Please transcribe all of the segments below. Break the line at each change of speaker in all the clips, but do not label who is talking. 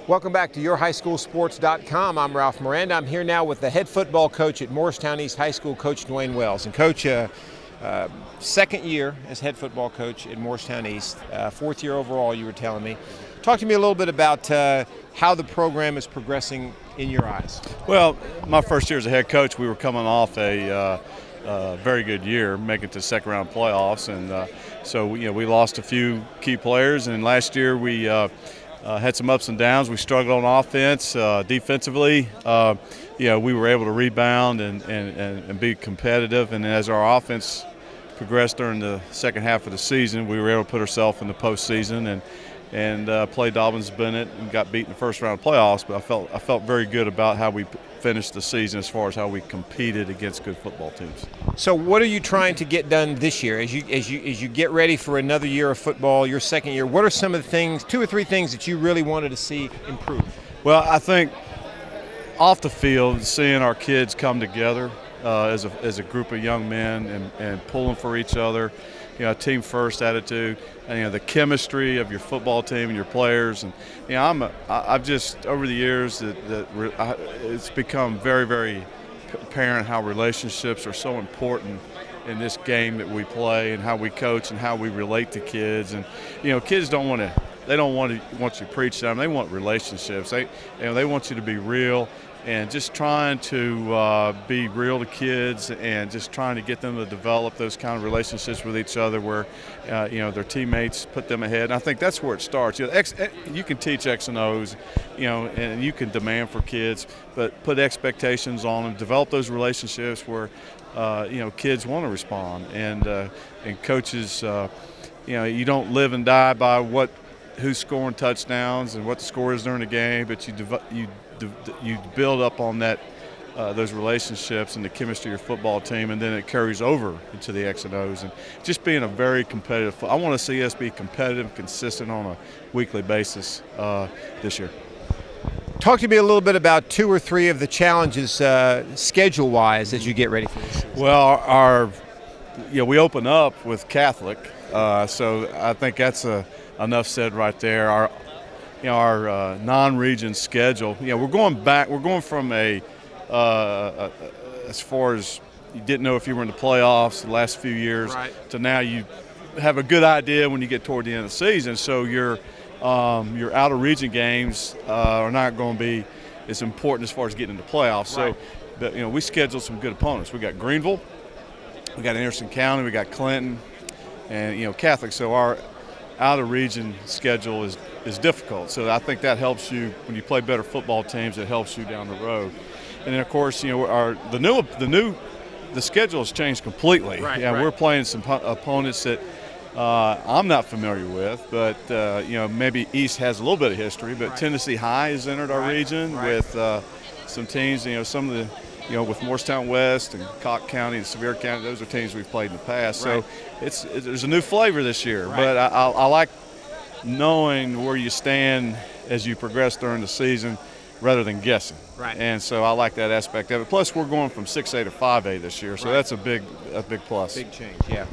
Welcome back to YourHighSchoolSports.com. I'm Ralph Miranda. I'm here now with the head football coach at Morristown East High School, Coach Dwayne Wells. And Coach, second year as head football coach at Morristown East, fourth year overall, you were telling me. Talk to me a little bit about how the program is progressing in your eyes.
Well, my first year as a head coach, we were coming off a very good year, making it to the second round playoffs, and so we lost a few key players. And last year we had some ups and downs. We struggled on offense, defensively. We were able to rebound and be competitive. And as our offense progressed during the second half of the season, we were able to put ourselves in the postseason and play Dobyns Bennett and got beat in the first round of playoffs. But I felt very good about how we finished the season as far as how we competed against good football teams.
So what are you trying to get done this year as you get ready for another year of football, your second year? What are some of the things, 2 or 3 things that you really wanted to see improve?
Well, I think off the field, seeing our kids come together as a group of young men and pulling for each other, team first attitude, and the chemistry of your football team and your players. And I've just over the years it's become very, very apparent how relationships are so important in this game that we play, and how we coach and how we relate to kids. And kids don't want you to preach to them. They want relationships. They want you to be real. And just trying to be real to kids and just trying to get them to develop those kind of relationships with each other where, their teammates put them ahead. And I think that's where it starts. You can teach X and O's, and you can demand for kids, but put expectations on them, develop those relationships where, kids want to respond. And coaches, you don't live and die by who's scoring touchdowns and what the score is during the game, but you build up on that those relationships and the chemistry of your football team, and then it carries over into the X and O's. And just being a very competitive, I want to see us be competitive, consistent on a weekly basis this year.
Talk to me a little bit about 2 or 3 of the challenges schedule-wise as you get ready for this season.
Well, we open up with Catholic, so I think that's enough said right there. Our non-region schedule. We're going from as far as you didn't know if you were in the playoffs the last few years, right, to now you have a good idea when you get toward the end of the season. So your out-of-region games are not going to be as important as far as getting into the playoffs. Right. So, but, we scheduled some good opponents. We got Greenville, we got Anderson County, we got Clinton, and Catholic. So our out-of-region schedule is difficult. So I think that helps you when you play better football teams. It helps you down the road. And then of course, the schedule has changed completely.
Right,
We're playing some opponents that I'm not familiar with, but maybe East has a little bit of history. But right. Tennessee High has entered our region with some teams. Some of the with Morristown West and Cocke County and Sevier County, those are teams we've played in the past. Right. So there's a new flavor this year. Right. But I like knowing where you stand as you progress during the season rather than guessing.
Right.
And so I like that aspect of it. Plus, we're going from 6A to 5A this year, so right. That's a big plus.
Big change, yeah.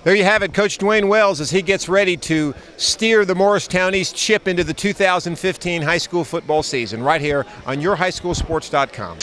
There you have it, Coach Dwayne Wells, as he gets ready to steer the Morristown East ship into the 2015 high school football season right here on YourHighSchoolSports.com.